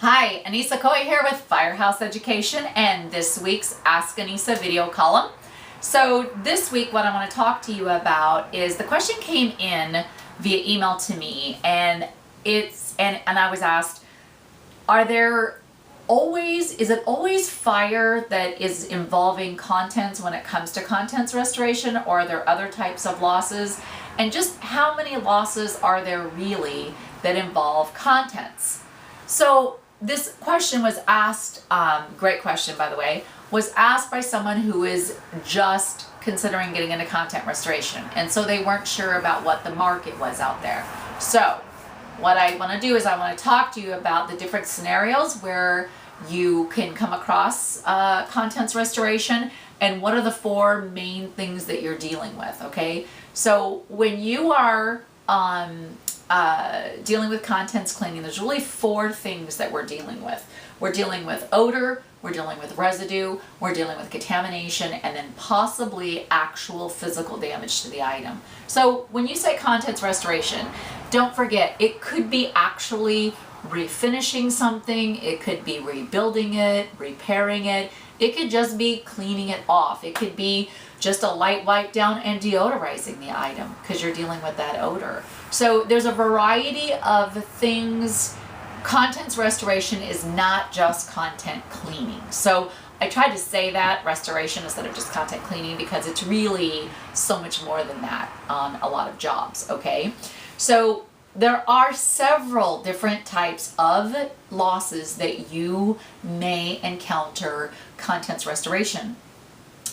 Hi, Anissa Coy here with Firehouse Education and this week's Ask Anissa video column. So this week what I want to talk to you about is the question came in via email to me, and I was asked, is it always fire that is involving contents when it comes to contents restoration, or are there other types of losses? And just how many losses are there really that involve contents? So this question was asked, great question by the way, was asked by someone who is just considering getting into content restoration. And so they weren't sure about what the market was out there. So what I want to do is I want to talk to you about the different scenarios where you can come across contents restoration and what are the four main things that you're dealing with, okay? So when you are dealing with contents cleaning, there's really four things that we're dealing with. We're dealing with odor, we're dealing with residue, we're dealing with contamination, and then possibly actual physical damage to the item. So when you say contents restoration, don't forget, it could be actually refinishing something, it could be rebuilding it, repairing it, it could just be cleaning it off, it could be just a light wipe down and deodorizing the item because you're dealing with that odor. So there's a variety of things. Contents restoration is not just content cleaning. So I tried to say that restoration instead of just content cleaning because it's really so much more than that on a lot of jobs, okay? So there are several different types of losses that you may encounter contents restoration,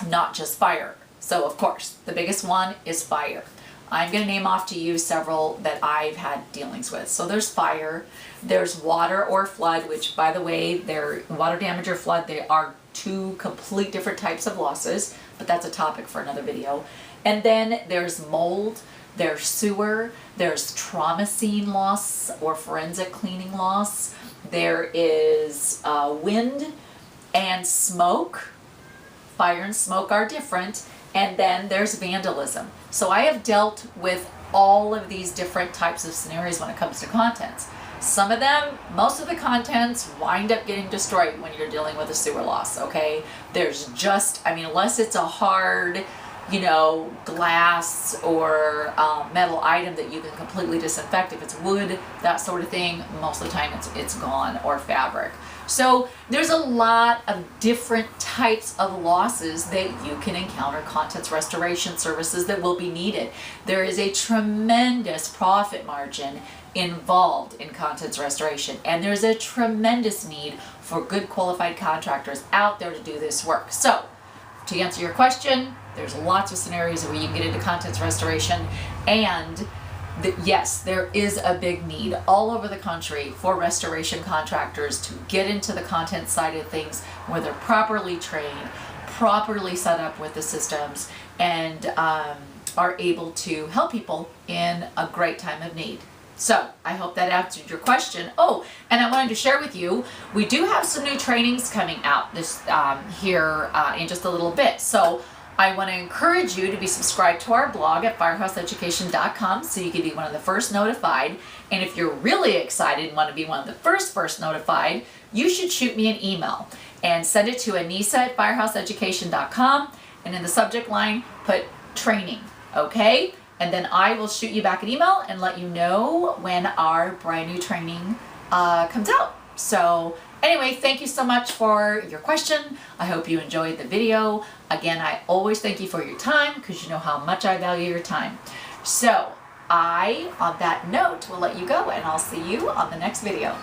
not just fire. So of course, the biggest one is fire. I'm going to name off to you several that I've had dealings with. So there's fire, there's water or flood, which by the way, they're water damage or flood, they are two complete different types of losses, but that's a topic for another video. And then there's mold, there's sewer, there's trauma scene loss or forensic cleaning loss, there is wind and smoke. Fire and smoke are different, and then there's vandalism. So I have dealt with all of these different types of scenarios when it comes to contents. Some of them, most of the contents wind up getting destroyed when you're dealing with a sewer loss, okay? There's just, unless it's a hard, glass or metal item that you can completely disinfect, if it's wood, that sort of thing, most of the time it's gone, or fabric. So there's a lot of different types of losses that you can encounter contents restoration services that will be needed. There is a tremendous profit margin involved in contents restoration, and there's a tremendous need for good qualified contractors out there to do this work. So to answer your question, there's lots of scenarios where you can get into contents restoration, and yes, there is a big need all over the country for restoration contractors to get into the content side of things where they're properly trained, properly set up with the systems, and are able to help people in a great time of need. So I hope that answered your question. Oh, and I wanted to share with you, we do have some new trainings coming out this here in just a little bit. So I want to encourage you to be subscribed to our blog at firehouseeducation.com so you can be one of the first notified. And if you're really excited and want to be one of the first notified, you should shoot me an email and send it to Anissa@firehouseeducation.com, and in the subject line put training, okay? And then I will shoot you back an email and let you know when our brand new training comes out. So anyway, thank you so much for your question. I hope you enjoyed the video. Again, I always thank you for your time because you know how much I value your time. So on that note, will let you go, and I'll see you on the next video.